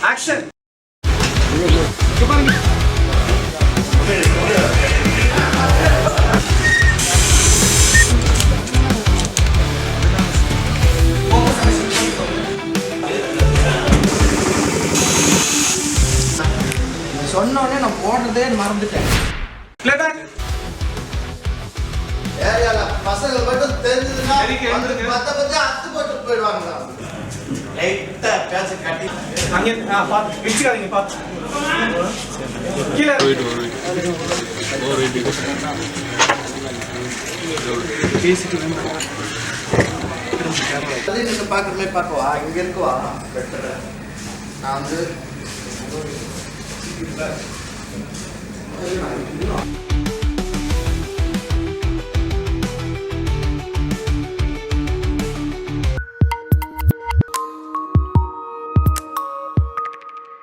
Action. சொன்னோடனே நான் போடுறதே மறந்துட்டேன். பிளேபேக். ஏரியால பசங்க மட்டும் தெரிஞ்சதுன்னா எழுந்துருங்க. மத்த அத்து போட்டு போயிடுவாங்க. லைட்டா பேச கட்டி அங்கே பார்த்து இடிச்சுக்காதீங்க, பார்த்து கீழே பேசிட்டு நீங்க பாக்குற மாதிரி பார்க்கவா இங்க இருக்குவா பெட்டர். நான் வந்து